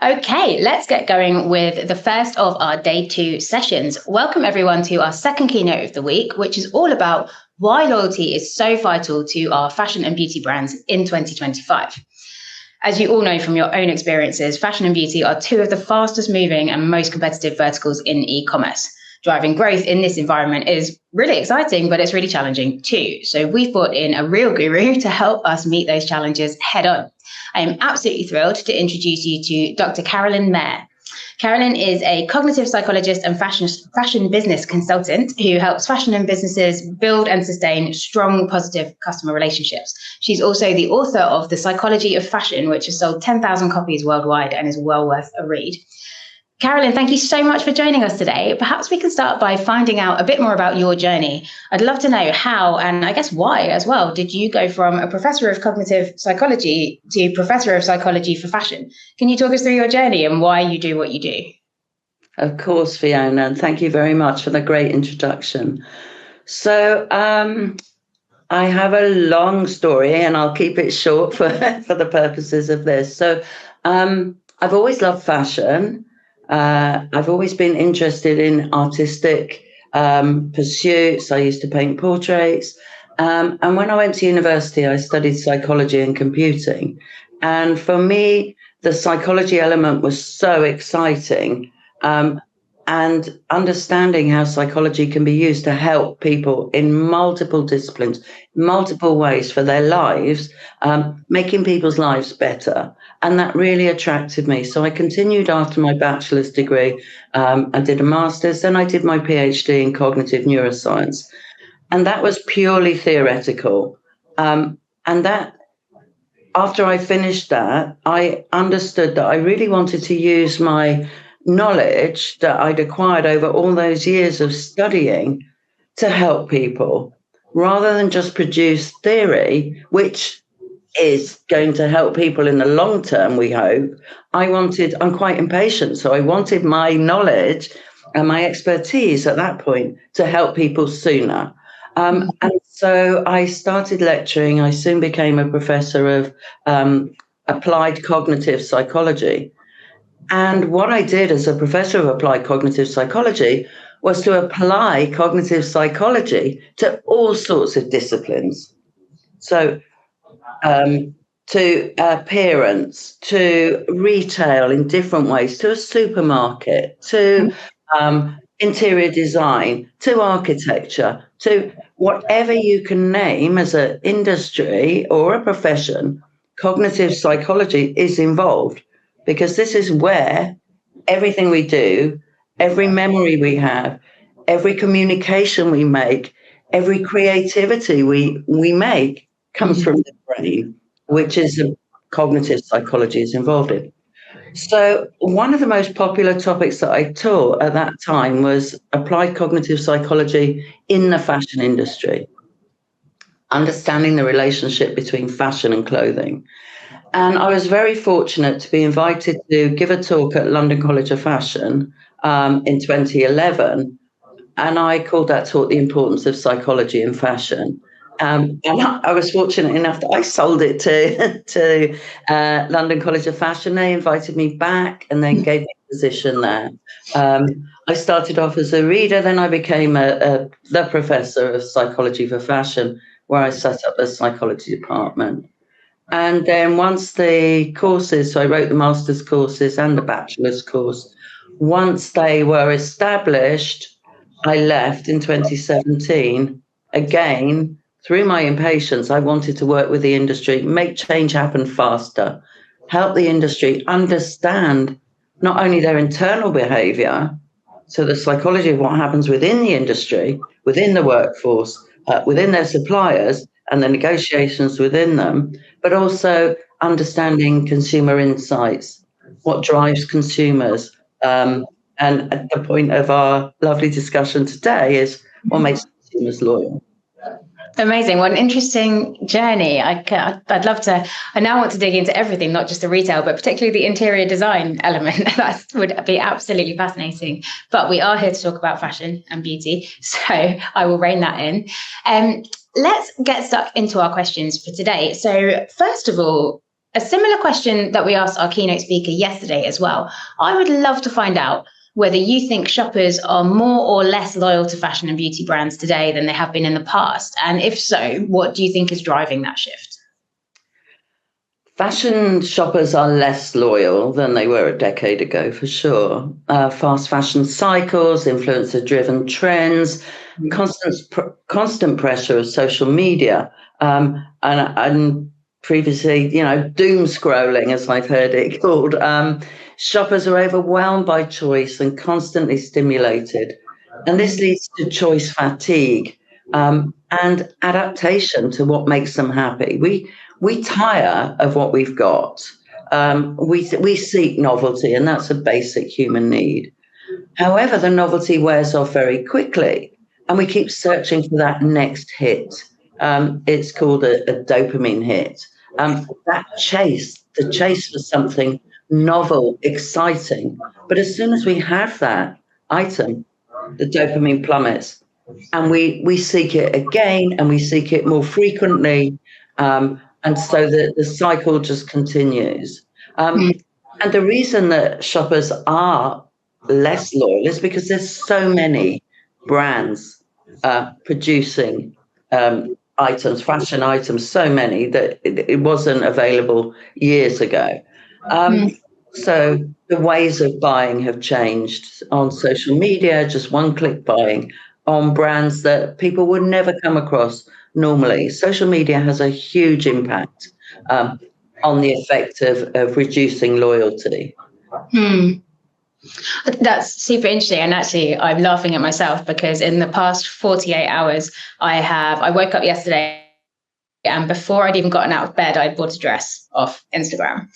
Okay, let's get going with the first of our day 2 sessions. Welcome everyone to our second keynote of the week, which is all about why loyalty is so vital to our fashion and beauty brands in 2025. As you all know from your own experiences, fashion and beauty are two of the fastest moving and most competitive verticals in e-commerce. Driving growth in this environment is really exciting, but it's really challenging too. So we've brought in a real guru to help us meet those challenges head on. I am absolutely thrilled to introduce you to Dr. Carolyn Mair. Carolyn is a cognitive psychologist and fashion business consultant who helps fashion and businesses build and sustain strong, positive customer relationships. She's also the author of The Psychology of Fashion, which has sold 10,000 copies worldwide and is well worth a read. Carolyn, thank you so much for joining us today. Perhaps we can start by finding out a bit more about your journey. I'd love to know how, and I guess why as well, did you go from a professor of cognitive psychology to professor of psychology for fashion? Can you talk us through your journey and why you do what you do? Of course, Fiona, and thank you very much for the great introduction. So I have a long story and I'll keep it short for the purposes of this. So I've always loved fashion. I've always been interested in artistic pursuits. I used to paint portraits. And when I went to university, I studied psychology and computing. And for me, the psychology element was so exciting. And understanding how psychology can be used to help people in multiple disciplines, multiple ways for their lives, making people's lives better. And that really attracted me. So I continued after my bachelor's degree. I did a master's, then I did my PhD in cognitive neuroscience. And that was purely theoretical. And that, after I finished that, I understood that I really wanted to use my knowledge that I'd acquired over all those years of studying to help people, rather than just produce theory, which is going to help people in the long term, we hope. I'm quite impatient, so I wanted my knowledge and my expertise at that point to help people sooner. And so I started lecturing. I soon became a professor of applied cognitive psychology. And what I did as a professor of applied cognitive psychology was to apply cognitive psychology to all sorts of disciplines. So to parents, to retail in different ways, to a supermarket, to interior design, to architecture, to whatever you can name as an industry or a profession, cognitive psychology is involved, because this is where everything we do, every memory we have, every communication we make, every creativity we make comes from the brain, which is cognitive psychology is involved in. So one of the most popular topics that I taught at that time was applied cognitive psychology in the fashion industry, understanding the relationship between fashion and clothing. And I was very fortunate to be invited to give a talk at London College of Fashion in 2011. And I called that talk The Importance of Psychology in Fashion. And I was fortunate enough that I sold it to London College of Fashion. They invited me back and then gave me a position there. I started off as a reader, then I became the professor of psychology for fashion, where I set up a psychology department. And then once the courses, so I wrote the master's courses and the bachelor's course, once they were established, I left in 2017. Again, through my impatience, I wanted to work with the industry, make change happen faster, help the industry understand not only their internal behaviour, so the psychology of what happens within the industry, within the workforce, within their suppliers, and the negotiations within them, but also understanding consumer insights, what drives consumers. And at the point of our lovely discussion today is what makes consumers loyal. Amazing. What an interesting journey. I'd love to, I now want to dig into everything, not just the retail, but particularly the interior design element. That would be absolutely fascinating. But we are here to talk about fashion and beauty, so I will rein that in. Let's get stuck into our questions for today. So first of all, a similar question that we asked our keynote speaker yesterday as well. I would love to find out whether you think shoppers are more or less loyal to fashion and beauty brands today than they have been in the past. And if so, what do you think is driving that shift? Fashion shoppers are less loyal than they were a decade ago, for sure. Fast fashion cycles, influencer-driven trends, constant pressure of social media, and previously, doom scrolling, as I've heard it called. Shoppers are overwhelmed by choice and constantly stimulated. And this leads to choice fatigue and adaptation to what makes them happy. We tire of what we've got. We seek novelty, and that's a basic human need. However, the novelty wears off very quickly, and we keep searching for that next hit. It's called a dopamine hit. The chase for something novel, exciting. But as soon as we have that item, the dopamine plummets, and we seek it again, and we seek it more frequently, and so the cycle just continues. And the reason that shoppers are less loyal is because there's so many brands producing items, fashion items, so many that it wasn't available years ago. So the ways of buying have changed on social media, just one-click buying on brands that people would never come across normally. Social media has a huge impact on the effect of reducing loyalty. That's super interesting. And actually, I'm laughing at myself because in the past 48 hours, I woke up yesterday and before I'd even gotten out of bed, I'd bought a dress off Instagram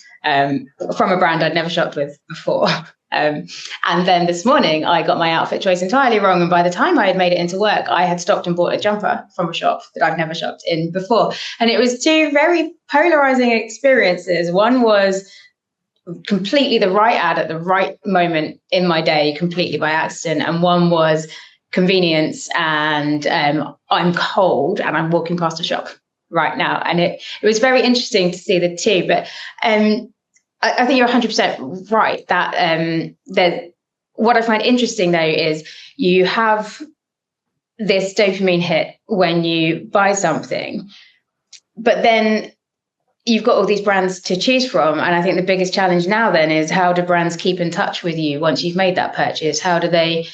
from a brand I'd never shopped with before. And then this morning, I got my outfit choice entirely wrong. And by the time I had made it into work, I had stopped and bought a jumper from a shop that I've never shopped in before. And it was two very polarizing experiences. One was completely the right ad at the right moment in my day, completely by accident. And one was convenience and I'm cold and I'm walking past a shop right now. And it was very interesting to see the two. But I think you're 100% right that what I find interesting, though, is you have this dopamine hit when you buy something, but then you've got all these brands to choose from. And I think the biggest challenge now then is how do brands keep in touch with you once you've made that purchase? How do they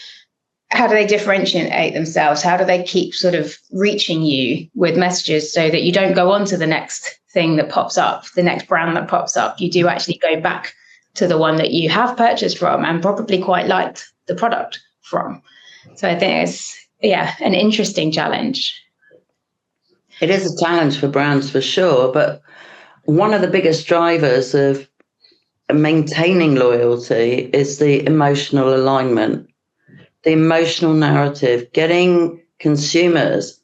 differentiate themselves? How do they keep sort of reaching you with messages so that you don't go on to the next thing that pops up, the next brand that pops up? You do actually go back to the one that you have purchased from and probably quite liked the product from. So I think it's, an interesting challenge. It is a challenge for brands for sure, but one of the biggest drivers of maintaining loyalty is the emotional alignment, the emotional narrative, getting consumers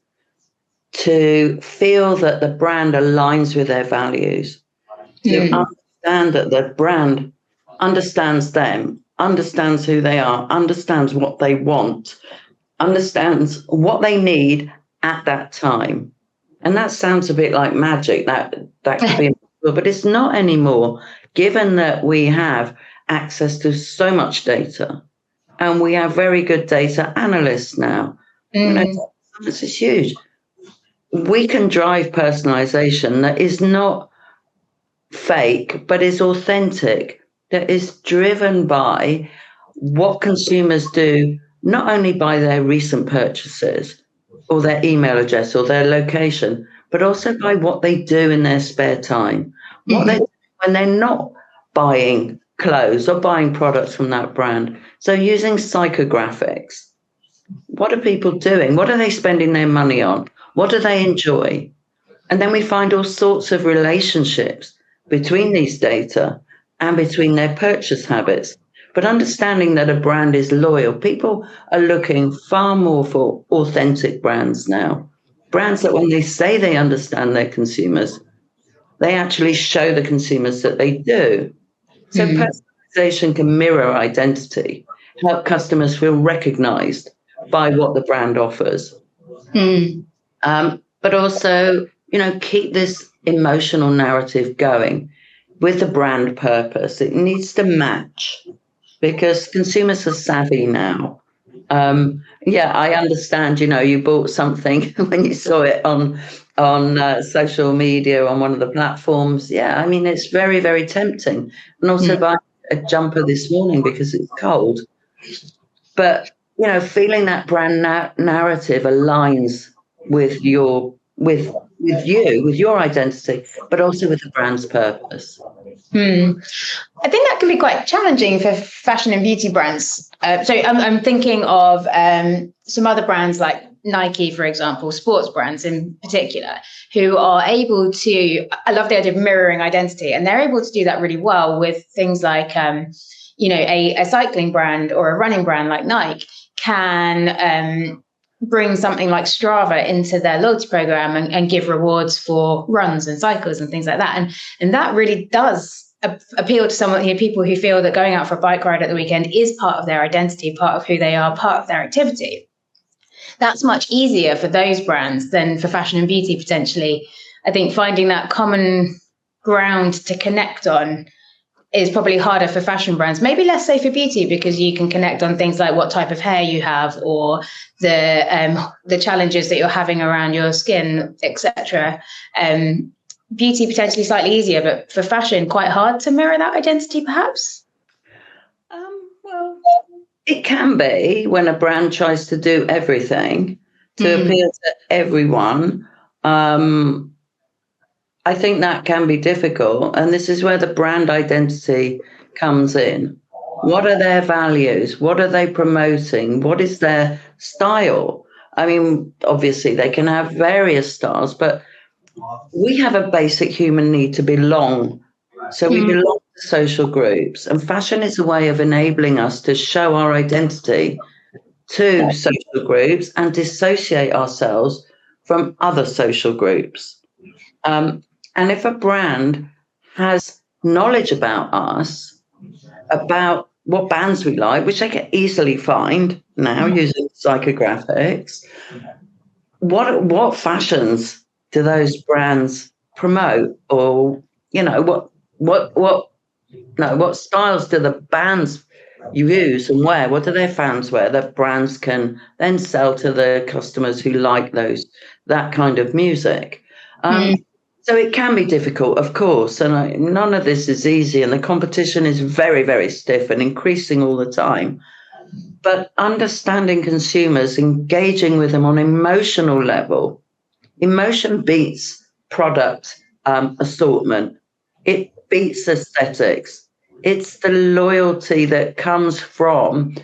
to feel that the brand aligns with their values, to understand that the brand understands them, understands who they are, understands what they want, understands what they need at that time. And that sounds a bit like magic. That could be, but it's not anymore, given that we have access to so much data and we have very good data analysts now. This is huge. We can drive personalization that is not fake, but is authentic, that is driven by what consumers do, not only by their recent purchases or their email address or their location, but also by what they do in their spare time, what they do when they're not buying clothes or buying products from that brand. So using psychographics, what are people doing? What are they spending their money on? What do they enjoy? And then we find all sorts of relationships between these data and between their purchase habits. But understanding that a brand is loyal, people are looking far more for authentic brands now. Brands that when they say they understand their consumers, they actually show the consumers that they do. So personalization can mirror identity, help customers feel recognized by what the brand offers. But also, keep this emotional narrative going. with the brand purpose. It needs to match because consumers are savvy now. Yeah, I understand. You bought something when you saw it on social media on one of the platforms. Yeah, I mean, it's very, very tempting. And also buy a jumper this morning because it's cold. But feeling that brand narrative aligns with your identity, but also with the brand's purpose. I think that can be quite challenging for fashion and beauty brands. So I'm thinking of some other brands like Nike, for example, sports brands in particular, who are able to, I love the idea of mirroring identity, and they're able to do that really well with things like, a cycling brand or a running brand like Nike can bring something like Strava into their loyalty program and give rewards for runs and cycles and things like that. And that really does appeal to people who feel that going out for a bike ride at the weekend is part of their identity, part of who they are, part of their activity. That's much easier for those brands than for fashion and beauty, potentially. I think finding that common ground to connect on is probably harder for fashion brands, maybe less so for beauty, because you can connect on things like what type of hair you have or the challenges that you're having around your skin, etc. Beauty potentially slightly easier, but for fashion, quite hard to mirror that identity, perhaps? Well, it can be when a brand tries to do everything to appeal to everyone. I think that can be difficult. And this is where the brand identity comes in. What are their values? What are they promoting? What is their style? I mean, obviously, they can have various styles, but we have a basic human need to belong. So we belong to social groups. And fashion is a way of enabling us to show our identity to social groups and dissociate ourselves from other social groups. And if a brand has knowledge about us, about what bands we like, which they can easily find now using psychographics, what fashions do those brands promote? Or, what styles do the bands use and wear? What do their fans wear that brands can then sell to the customers who like that kind of music? So it can be difficult, of course, and none of this is easy, and the competition is very, very stiff and increasing all the time. But understanding consumers, engaging with them on emotional level, emotion beats product assortment. It beats aesthetics. It's the loyalty that comes from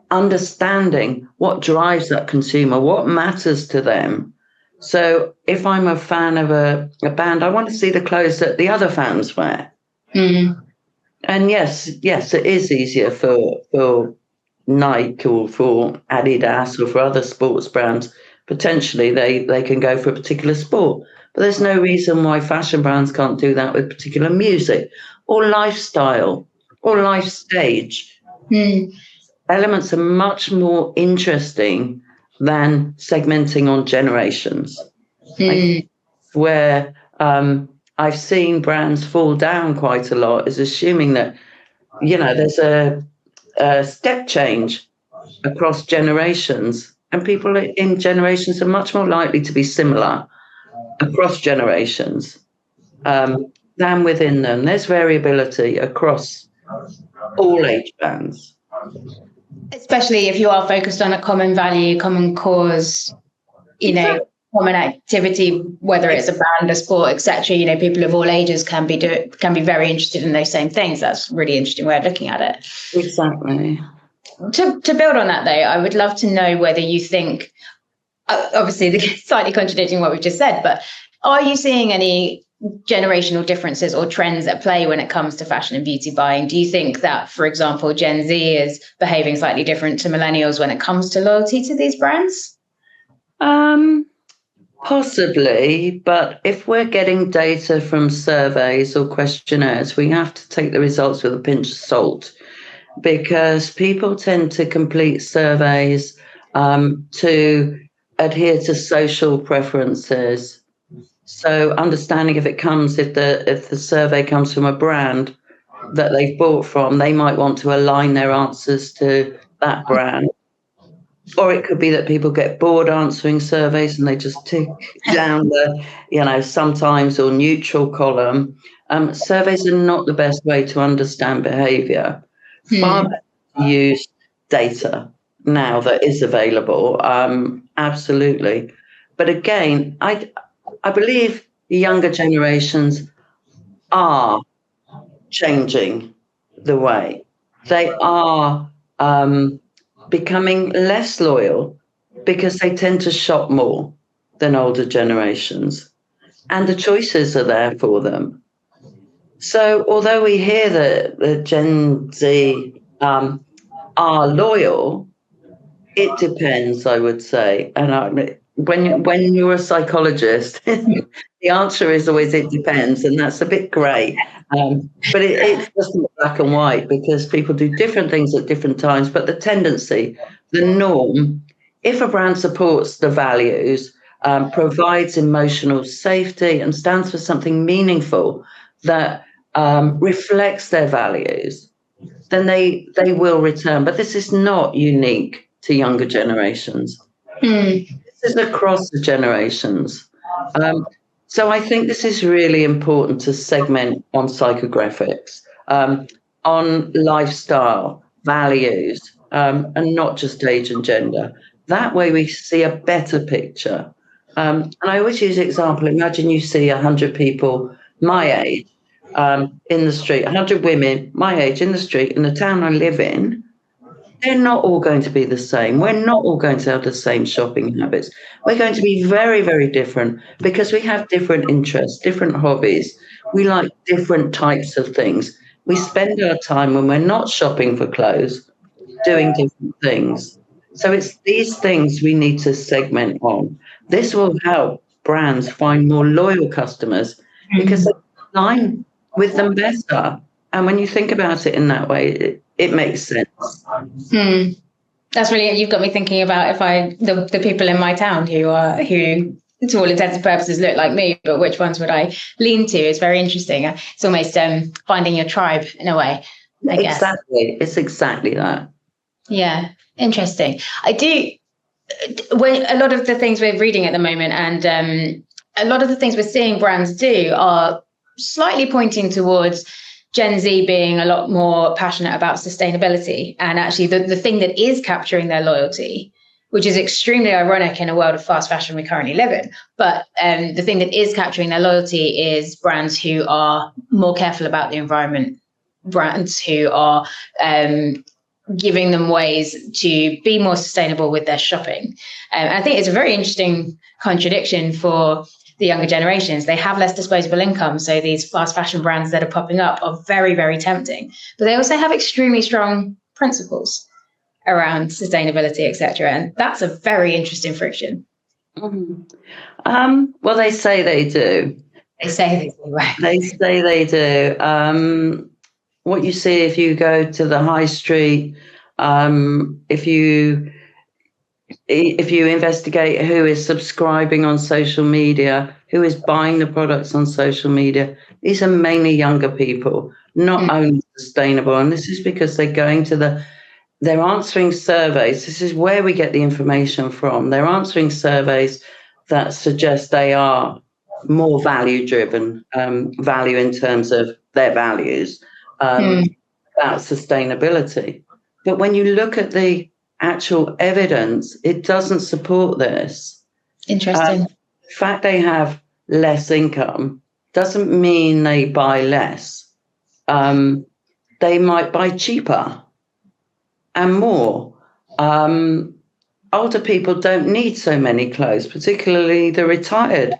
understanding what drives that consumer, what matters to them. So if I'm a fan of a band, I want to see the clothes that the other fans wear. And yes, it is easier for Nike or for Adidas or for other sports brands. Potentially they can go for a particular sport, but there's no reason why fashion brands can't do that with particular music or lifestyle or life stage. Elements are much more interesting than segmenting on generations. Where I've seen brands fall down quite a lot is assuming that, there's a step change across generations, and people in generations are much more likely to be similar across generations than within them. There's variability across all age bands. Especially if you are focused on a common value, common cause, common activity, whether it's a band, a sport, etc. People of all ages can be very interested in those same things. That's a really interesting way of looking at it. Exactly. To build on that, though, I would love to know whether you think, obviously, slightly contradicting what we've just said, but are you seeing any generational differences or trends at play when it comes to fashion and beauty buying? Do you think that, for example, Gen Z is behaving slightly different to millennials when it comes to loyalty to these brands? Possibly, but if we're getting data from surveys or questionnaires, we have to take the results with a pinch of salt, because people tend to complete surveys to adhere to social preferences. So understanding if the survey comes from a brand that they've bought from, they might want to align their answers to that brand. Or it could be that people get bored answering surveys and they just tick down the, sometimes or neutral column. Surveys are not the best way to understand behaviour. Far better to use data now that is available. Absolutely. But again, I believe the younger generations are changing the way. They are becoming less loyal because they tend to shop more than older generations, and the choices are there for them. So although we hear that the Gen Z are loyal, it depends, I would say. And when you're a psychologist, the answer is always it depends, and that's a bit grey. But it's just not black and white, because people do different things at different times. But the tendency, the norm, if a brand supports the values, provides emotional safety, and stands for something meaningful that reflects their values, then they will return. But this is not unique to younger generations. This is across the generations. So I think this is really important to segment on psychographics, on lifestyle, values, and not just age and gender. That way we see a better picture. And I always use the example, imagine you see 100 people my age in the street, 100 women my age in the street in the town I live in. They're not all going to be the same. We're not all going to have the same shopping habits. We're going to be very, very different, because we have different interests, different hobbies. We like different types of things. We spend our time, when we're not shopping for clothes, doing different things. So it's these things we need to segment on. This will help brands find more loyal customers, because they align with them better. And when you think about it in that way, it makes sense. That's really, you've got me thinking about the people in my town who to all intents and purposes look like me, but which ones would I lean to? It's very interesting. It's almost finding your tribe in a way, I guess. Exactly. It's exactly that. Yeah, interesting. When a lot of the things we're reading at the moment, and a lot of the things we're seeing brands do, are slightly pointing towards Gen Z being a lot more passionate about sustainability. And actually the thing that is capturing their loyalty, which is extremely ironic in a world of fast fashion we currently live in, but the thing that is capturing their loyalty is brands who are more careful about the environment, brands who are giving them ways to be more sustainable with their shopping. And I think it's a very interesting contradiction for the younger generations. They have less disposable income, so these fast fashion brands that are popping up are very, very tempting, but they also have extremely strong principles around sustainability, etc. And that's a very interesting friction. Well, they say they do. They say they do. Right? They say they do. What you see if you go to the high street, if you investigate who is subscribing on social media, who is buying the products on social media, these are mainly younger people, not only sustainable. And this is because they're going to they're answering surveys. This is where we get the information from. They're answering surveys that suggest they are more value driven, value in terms of their values, about sustainability. But when you look at the actual evidence, it doesn't support this. Interesting. The fact they have less income doesn't mean they buy less. They might buy cheaper and more. Older people don't need so many clothes, particularly the retired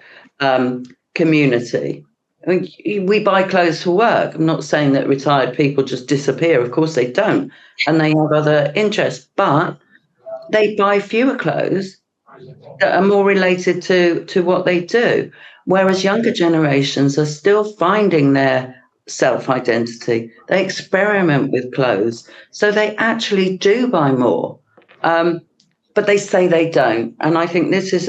community. I mean, we buy clothes for work. I'm not saying that retired people just disappear. Of course they don't. And they have other interests, but they buy fewer clothes that are more related to what they do. Whereas younger generations are still finding their self-identity. They experiment with clothes. So they actually do buy more. but they say they don't. And I think this is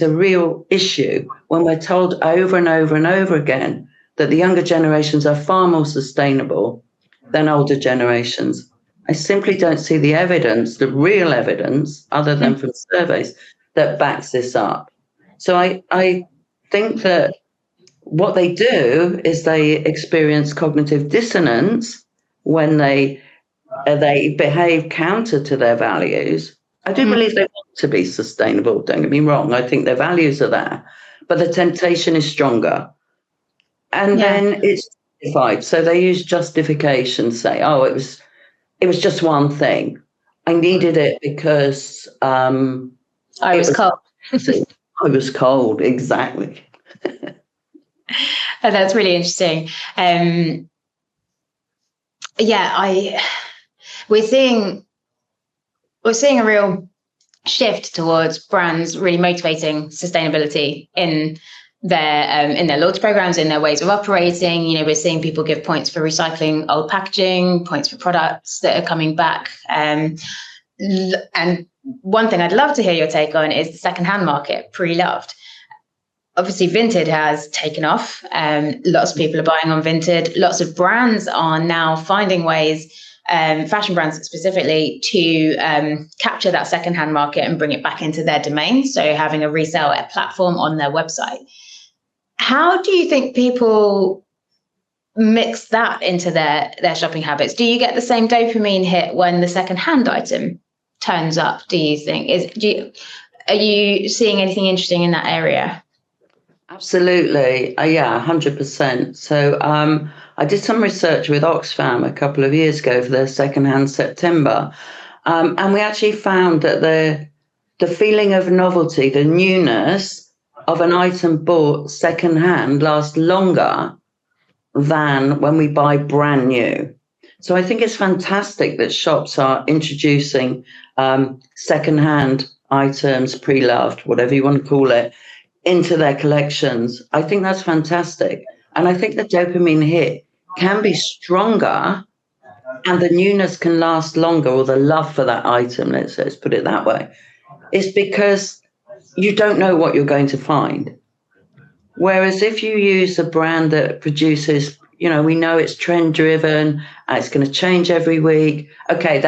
a real issue when we're told over and over and over again that the younger generations are far more sustainable than older generations. I simply don't see the evidence, the real evidence, other than from surveys, that backs this up. So I think that what they do is they experience cognitive dissonance when they behave counter to their values. I do believe they want to be sustainable, don't get me wrong. I think their values are there, but the temptation is stronger. And then it's justified. So they use justification, say, oh, it was just one thing. I needed it because I was cold. I was cold, exactly. Oh, that's really interesting. We're seeing a real shift towards brands really motivating sustainability in their loyalty programs, in their ways of operating. You know, we're seeing people give points for recycling old packaging, points for products that are coming back. And one thing I'd love to hear your take on is the secondhand market, pre-loved. Obviously, Vinted has taken off. Lots of people are buying on Vinted. Lots of brands are now finding ways, fashion brands specifically, to capture that secondhand market and bring it back into their domain. So having a resale platform on their website. How do you think people mix that into their shopping habits? Do you get the same dopamine hit when the secondhand item turns up? Do you think? Are you seeing anything interesting in that area? Absolutely. 100%. So I did some research with Oxfam a couple of years ago for their secondhand September. And we actually found that the feeling of novelty, the newness of an item bought secondhand lasts longer than when we buy brand new. So I think it's fantastic that shops are introducing secondhand items, pre-loved, whatever you want to call it, into their collections. I think that's fantastic. And I think the dopamine hit can be stronger and the newness can last longer, or the love for that item, let's put it that way. It's because you don't know what you're going to find. Whereas if you use a brand that produces, we know it's trend driven, it's going to change every week. Okay,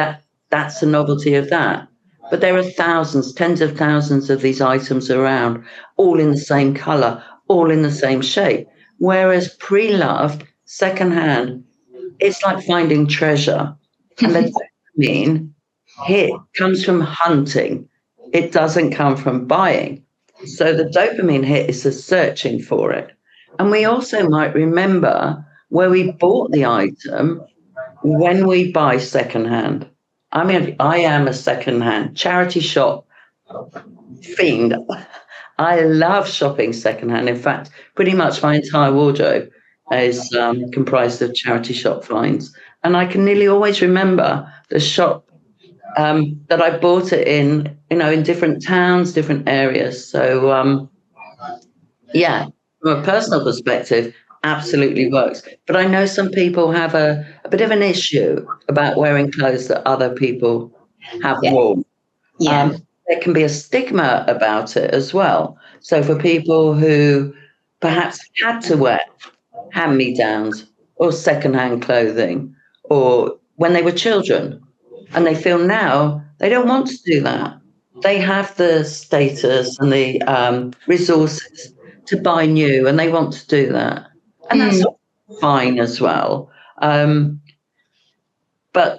that's the novelty of that. But there are thousands, tens of thousands of these items around, all in the same color, all in the same shape. Whereas pre-loved, secondhand, it's like finding treasure. And the dopamine hit comes from hunting. It doesn't come from buying. So the dopamine hit is the searching for it. And we also might remember where we bought the item when we buy secondhand. I mean, I am a secondhand charity shop fiend. I love shopping secondhand. In fact, pretty much my entire wardrobe is comprised of charity shop finds. And I can nearly always remember the shop that I bought it in, in different towns, different areas. So, from a personal perspective, absolutely works. But I know some people have a bit of an issue about wearing clothes that other people have worn. There can be a stigma about it as well. So for people who perhaps had to wear hand-me-downs or secondhand clothing, or when they were children, and they feel now they don't want to do that. They have the status and the resources to buy new, and they want to do that. And that's fine as well. But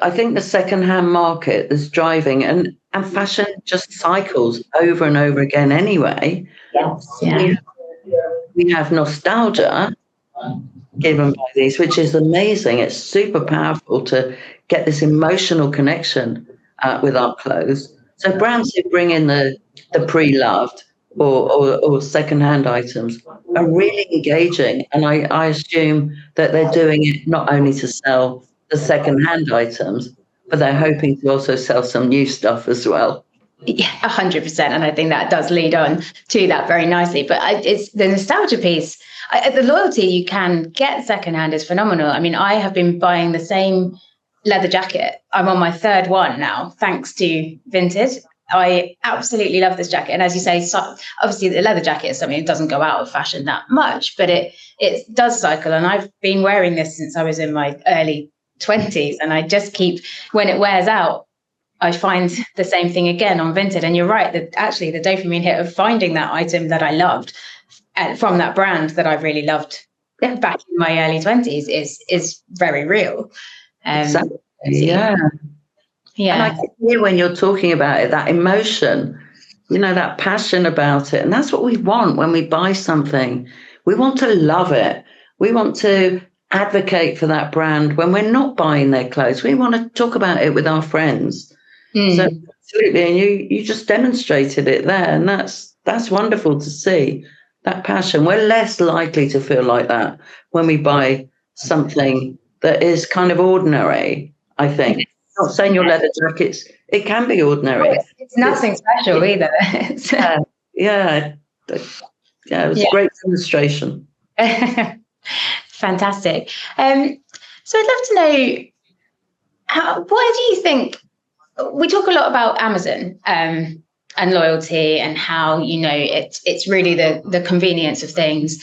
I think the secondhand market is driving, and fashion just cycles over and over again anyway. Yes. Yeah. We have nostalgia given by these, which is amazing. It's super powerful to get this emotional connection with our clothes. So brands who bring in the pre-loved or secondhand items are really engaging. And I assume that they're doing it not only to sell the secondhand items, but they're hoping to also sell some new stuff as well. Yeah, 100%. And I think that does lead on to that very nicely. But it's the nostalgia piece. The loyalty you can get secondhand is phenomenal. I mean, I have been buying the same leather jacket. I'm on my third one now, thanks to Vinted. I absolutely love this jacket. And as you say, obviously the leather jacket is something that doesn't go out of fashion that much, but it does cycle. And I've been wearing this since I was in my early 20s. And I just keep, when it wears out, I find the same thing again on Vinted. And you're right, that actually the dopamine hit of finding that item that I loved from that brand that I really loved back in my early 20s is very real. Exactly. Yeah. And I can hear when you're talking about it, that emotion, that passion about it. And that's what we want when we buy something. We want to love it. We want to advocate for that brand when we're not buying their clothes. We want to talk about it with our friends. So absolutely. And you just demonstrated it there. And that's wonderful to see, that passion. We're less likely to feel like that when we buy something that is kind of ordinary, I think. Not saying your leather jackets, it can be ordinary. It's nothing special either. Yeah, it was a great demonstration. Fantastic. So I'd love to know, why do you think, we talk a lot about Amazon and loyalty and how, it's really the convenience of things.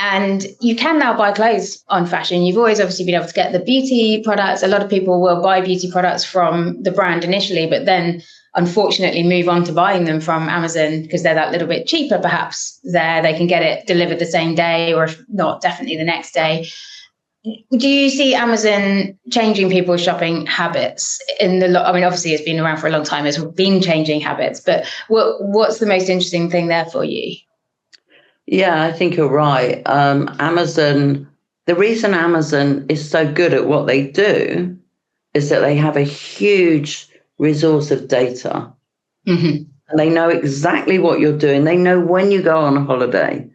And you can now buy clothes on fashion. You've always obviously been able to get the beauty products. A lot of people will buy beauty products from the brand initially, but then unfortunately move on to buying them from Amazon because they're that little bit cheaper, perhaps. They can get it delivered the same day, or if not, definitely the next day. Do you see Amazon changing people's shopping habits? Obviously it's been around for a long time. It's been changing habits, but what's the most interesting thing there for you? Yeah, I think you're right. Amazon, the reason Amazon is so good at what they do is that they have a huge resource of data. And they know exactly what you're doing. They know when you go on a holiday,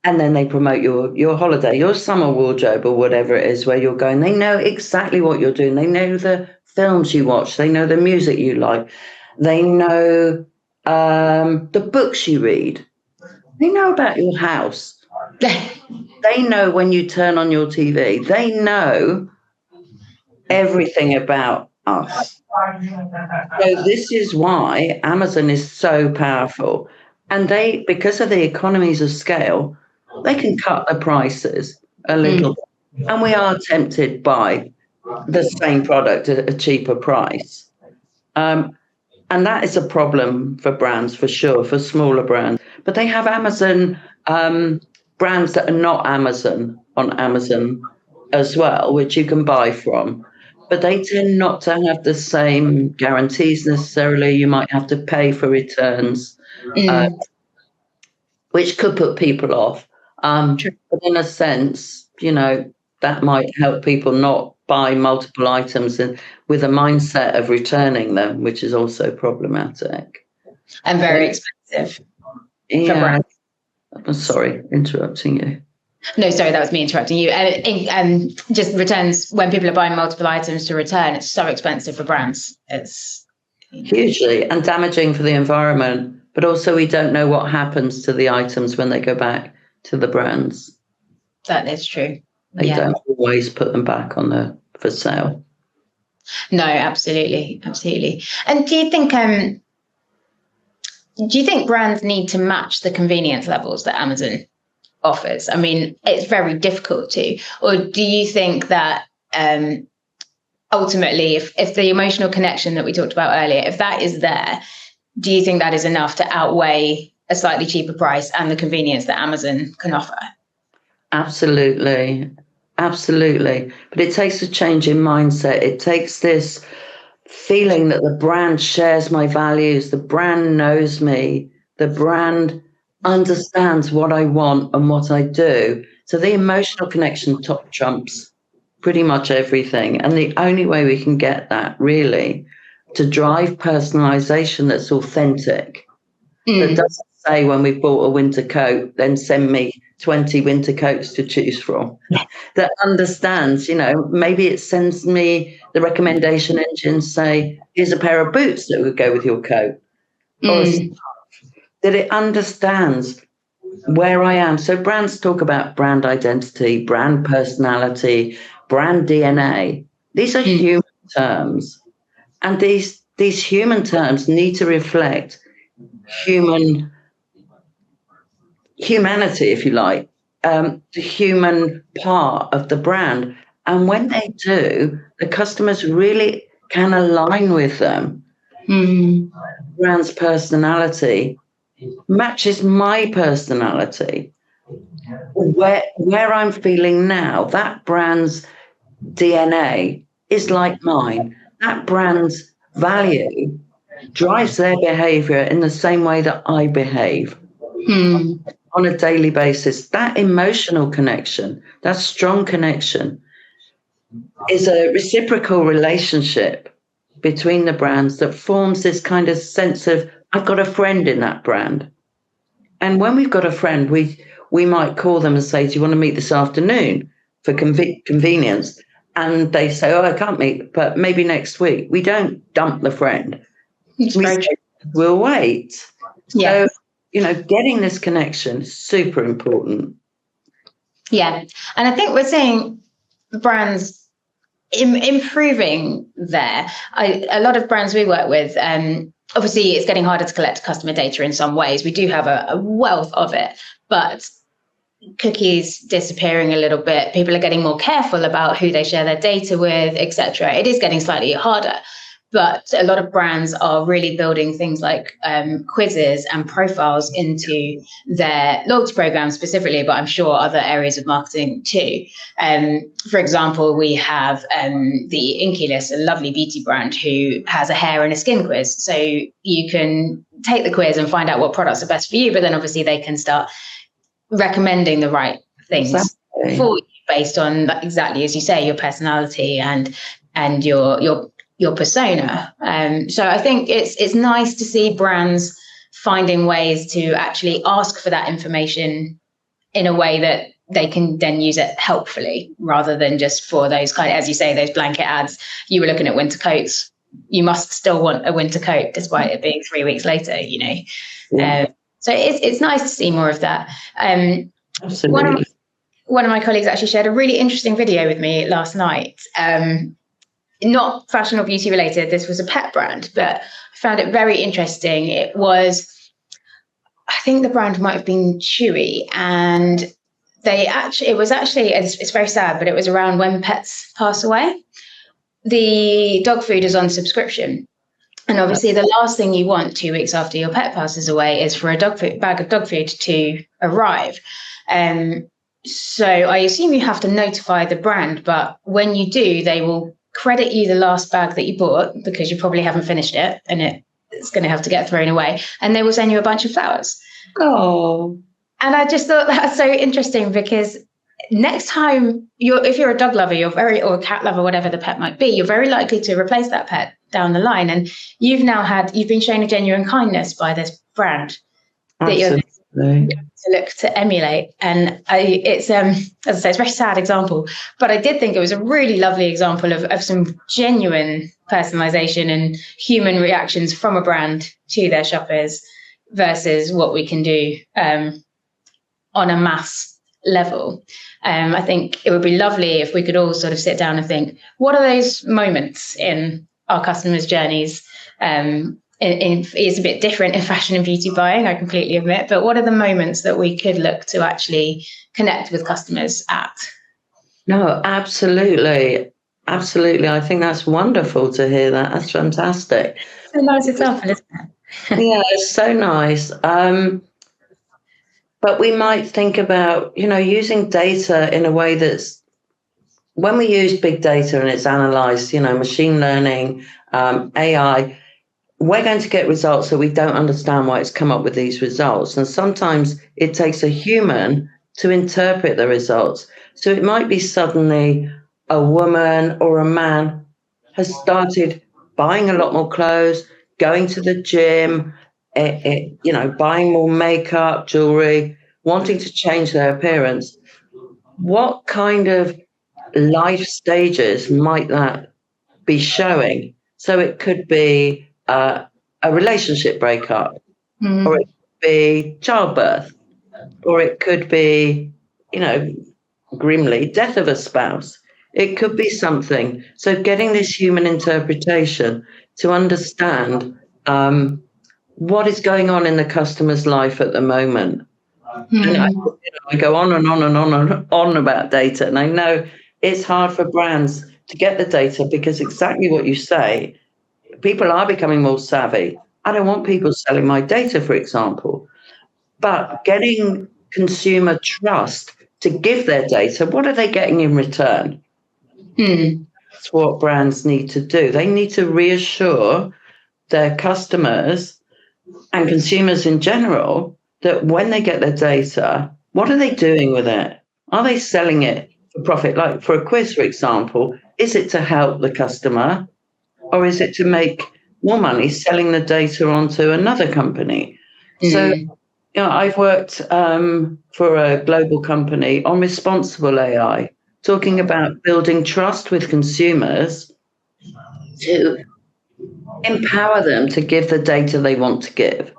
and then they promote your holiday, your summer wardrobe or whatever it is where you're going. They know exactly what you're doing. They know the films you watch. They know the music you like. They know the books you read. They know about your house. They know when you turn on your TV. They know everything about us. So this is why Amazon is so powerful. And because of the economies of scale, they can cut the prices a little bit. And we are tempted by the same product at a cheaper price. And that is a problem for brands, for sure, for smaller brands. But they have Amazon brands that are not Amazon on Amazon as well, which you can buy from. But they tend not to have the same guarantees necessarily. You might have to pay for returns, which could put people off. But in a sense, that might help people not buy multiple items and with a mindset of returning them, which is also problematic. And very expensive. Yeah. I'm sorry, interrupting you. No, sorry, that was me interrupting you. And just returns, when people are buying multiple items to return, it's so expensive for brands. It's hugely and damaging for the environment. But also we don't know what happens to the items when they go back to the brands. That is true. They don't always put them back for sale. No, absolutely. And do you think brands need to match the convenience levels that Amazon offers? I mean, it's very difficult to. Or do you think that ultimately, if the emotional connection that we talked about earlier, if that is there, do you think that is enough to outweigh a slightly cheaper price and the convenience that Amazon can offer? Absolutely. But it takes a change in mindset. It takes this feeling that the brand shares my values, the brand knows me, the brand understands what I want and what I do. So the emotional connection top trumps pretty much everything. And the only way we can get that really to drive personalization that's authentic, that doesn't say when we've bought a winter coat, then send me 20 winter coats to choose from, that understands, maybe it sends me the recommendation engine say, here's a pair of boots that would go with your coat. Or that it understands where I am. So brands talk about brand identity, brand personality, brand DNA. These are human terms. And these these human terms need to reflect humanity, if you like, the human part of the brand. And when they do, the customers really can align with them. Brand's personality matches my personality. Where I'm feeling now, that brand's DNA is like mine. That brand's value drives their behavior in the same way that I behave on a daily basis. That emotional connection, that strong connection, is a reciprocal relationship between the brands that forms this kind of sense of, I've got a friend in that brand. And when we've got a friend, we might call them and say, do you want to meet this afternoon for convenience? And they say, oh, I can't meet, but maybe next week. We don't dump the friend. We'll wait. Yeah. So, getting this connection is super important. Yeah. And I think we're seeing brands improving there. A lot of brands we work with, obviously it's getting harder to collect customer data in some ways. We do have a wealth of it, but cookies disappearing a little bit. People are getting more careful about who they share their data with, etc. It is getting slightly harder. But a lot of brands are really building things like quizzes and profiles into their loyalty program specifically, but I'm sure other areas of marketing too. For example, we have the Inky List, a lovely beauty brand who has a hair and a skin quiz. So you can take the quiz and find out what products are best for you, but then obviously they can start recommending the right things for you based on, exactly as you say, your personality and your persona. So I think it's nice to see brands finding ways to actually ask for that information in a way that they can then use it helpfully, rather than just for those kind of, as you say, those blanket ads. You were looking at winter coats. You must still want a winter coat despite it being 3 weeks later, Yeah. So it's nice to see more of that. Absolutely. One of my colleagues actually shared a really interesting video with me last night. Not fashion or beauty related. This was a pet brand, but I found it very interesting. It was, I think the brand might have been Chewy, and it's very sad, but it was around when pets pass away. The dog food is on subscription. And obviously the last thing you want 2 weeks after your pet passes away is for a bag of dog food to arrive. So I assume you have to notify the brand, but when you do, they will credit you the last bag that you bought because you probably haven't finished it and it's going to have to get thrown away. And they will send you a bunch of flowers. Oh. And I just thought that's so interesting, because next time if you're a dog lover, or a cat lover, whatever the pet might be, you're very likely to replace that pet down the line. And you've been shown a genuine kindness by this brand that you're to look to emulate. And it's as I say, it's a very sad example, but I did think it was a really lovely example of some genuine personalization and human reactions from a brand to their shoppers versus what we can do on a mass level. I think it would be lovely if we could all sort of sit down and think, what are those moments in our customers' journeys? It's a bit different in fashion and beauty buying, I completely admit, but what are the moments that we could look to actually connect with customers at? No, absolutely. Absolutely. I think that's wonderful to hear that. That's fantastic. It's a nice example, isn't it? Yeah, it's so nice. But we might think about, using data in a way that's, when we use big data and it's analysed, machine learning, AI, we're going to get results that we don't understand why it's come up with these results. And sometimes it takes a human to interpret the results. So it might be suddenly a woman or a man has started buying a lot more clothes, going to the gym, buying more makeup, jewelry, wanting to change their appearance. What kind of life stages might that be showing? So it could be a relationship breakup, or it could be childbirth, or it could be, grimly, death of a spouse. It could be something. So getting this human interpretation to understand what is going on in the customer's life at the moment. And I go on and on and on and on about data. And I know it's hard for brands to get the data because exactly what you say, people are becoming more savvy. I don't want people selling my data, for example. But getting consumer trust to give their data, what are they getting in return? That's what brands need to do. They need to reassure their customers and consumers in general that when they get their data, what are they doing with it? Are they selling it for profit? Like for a quiz, for example, is it to help the customer or is it to make more money selling the data onto another company? So, I've worked for a global company on responsible AI, talking about building trust with consumers to empower them to give the data they want to give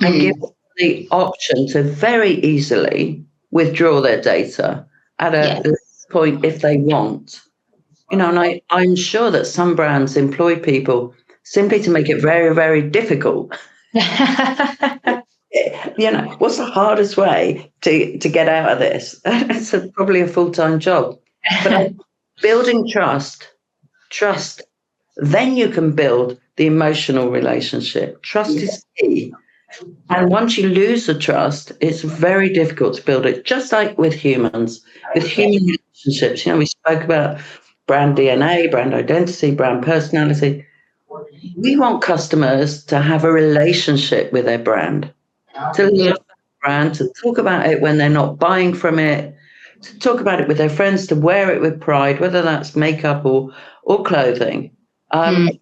and give them the option to very easily withdraw their data at a point if they want. And I'm sure that some brands employ people simply to make it very, very difficult. What's the hardest way to get out of this? It's probably a full-time job. But building trust, then you can build the emotional relationship. Trust is key. And once you lose the trust, it's very difficult to build it, just like with humans, with human relationships. We spoke about brand DNA, brand identity, brand personality. We want customers to have a relationship with their brand, to love that brand, to talk about it when they're not buying from it, to talk about it with their friends, to wear it with pride, whether that's makeup or clothing, and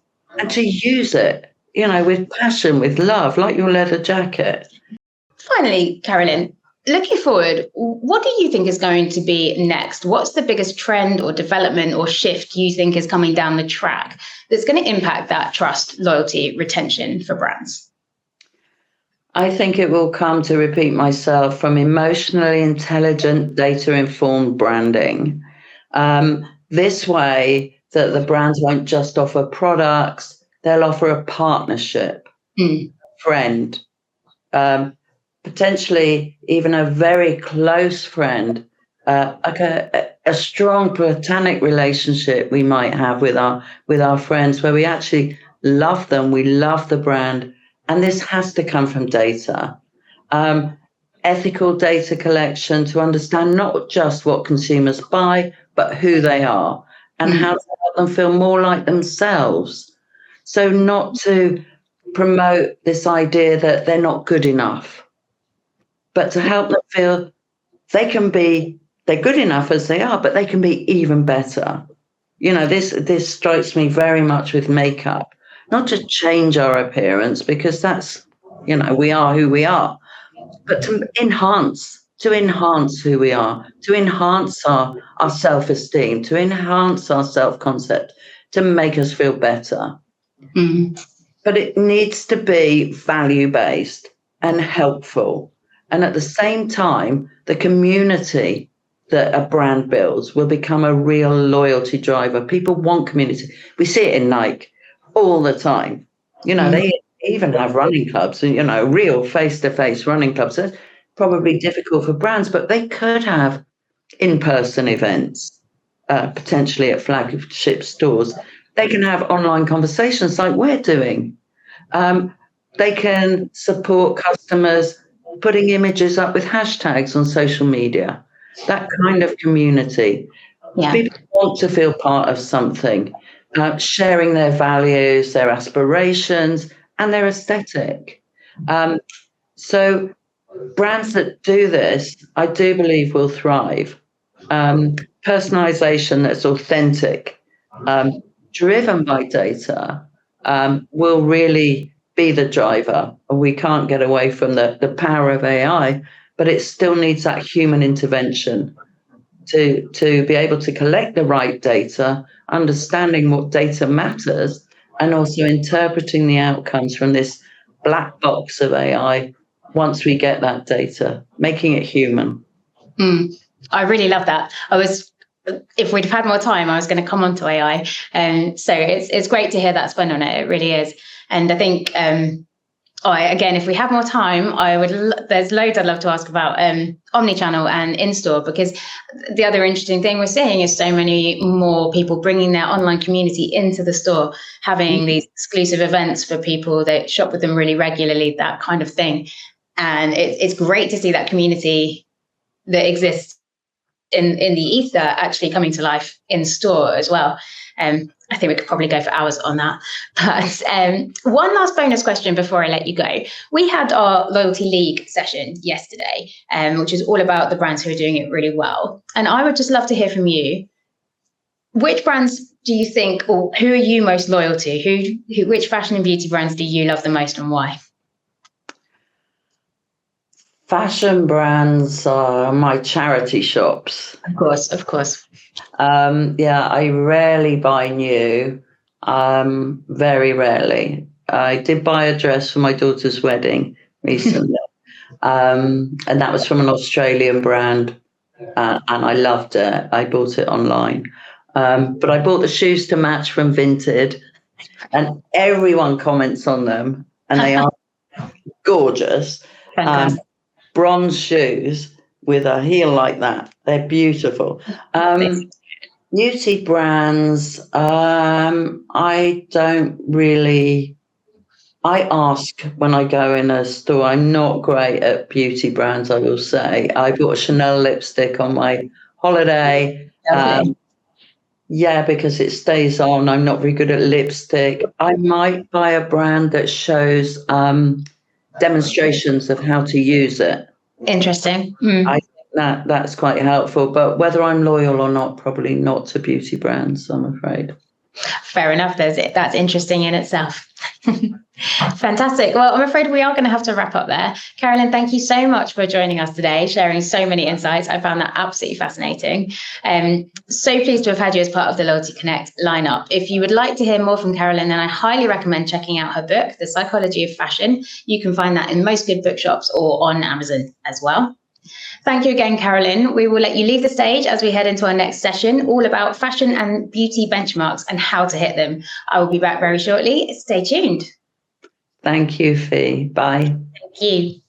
to use it, with passion, with love, like your leather jacket. Finally, Carolyn, looking forward, what do you think is going to be next? What's the biggest trend or development or shift you think is coming down the track that's going to impact that trust, loyalty, retention for brands? I think it will come, to repeat myself, from emotionally intelligent, data-informed branding. This way that the brands won't just offer products, they'll offer a partnership, friend, potentially even a very close friend, like a strong platonic relationship we might have with our friends, where we actually love them, we love the brand. And this has to come from data, ethical data collection to understand not just what consumers buy, but who they are and how to help them feel more like themselves. So not to promote this idea that they're not good enough, but to help them feel they're good enough as they are, but they can be even better. This strikes me very much with makeup. Not to change our appearance, because that's, we are who we are, but to enhance who we are, to enhance our self-esteem, to enhance our self-concept, to make us feel better. But it needs to be value-based and helpful. And at the same time, the community that a brand builds will become a real loyalty driver. People want community. We see it in Nike all the time. They even have running clubs, real face-to-face running clubs. That's probably difficult for brands, but they could have in-person events, potentially at flagship stores. They can have online conversations like we're doing. They can support customers putting images up with hashtags on social media, that kind of community. People want to feel part of something. Sharing their values, their aspirations, and their aesthetic. So brands that do this, I do believe, will thrive. Personalization that's authentic, driven by data, will really be the driver. We can't get away from the power of AI, but it still needs that human intervention to be able to collect the right data, understanding what data matters, and also interpreting the outcomes from this black box of AI once we get that data, making it human. I really love that. I was if we'd have had more time, I was going to come on to AI. So it's great to hear that spin on it. It really is. And I think, again, if we have more time, there's loads I'd love to ask about omnichannel and in-store, because the other interesting thing we're seeing is so many more people bringing their online community into the store, having these exclusive events for people that shop with them really regularly, that kind of thing. And it's great to see that community that exists in the ether actually coming to life in store as well. I think we could probably go for hours on that. But one last bonus question before I let you go. We had our Loyalty League session yesterday, which is all about the brands who are doing it really well. And I would just love to hear from you. Which brands do you think, or who are you most loyal to? Which fashion and beauty brands do you love the most, and why? Fashion brands are my charity shops. Of course. I rarely buy new, very rarely. I did buy a dress for my daughter's wedding recently, and that was from an Australian brand, and I loved it. I bought it online. But I bought the shoes to match from Vinted, and everyone comments on them, and they are gorgeous. Bronze shoes with a heel like that. They're beautiful. Beauty brands, I don't really, I ask when I go in a store. I'm not great at beauty brands, I will say. I bought a Chanel lipstick on my holiday. Because it stays on. I'm not very good at lipstick. I might buy a brand that shows demonstrations of how to use it. Interesting. I think that's quite helpful, but whether I'm loyal or not, probably not to beauty brands, I'm afraid. Fair enough. That's interesting in itself. Fantastic. Well, I'm afraid we are going to have to wrap up there. Carolyn, thank you so much for joining us today, sharing so many insights. I found that absolutely fascinating. So pleased to have had you as part of the Loyalty Connect lineup. If you would like to hear more from Carolyn, then I highly recommend checking out her book, The Psychology of Fashion. You can find that in most good bookshops or on Amazon as well. Thank you again, Carolyn. We will let you leave the stage as we head into our next session, all about fashion and beauty benchmarks and how to hit them. I will be back very shortly. Stay tuned. Thank you, Fee. Bye. Thank you.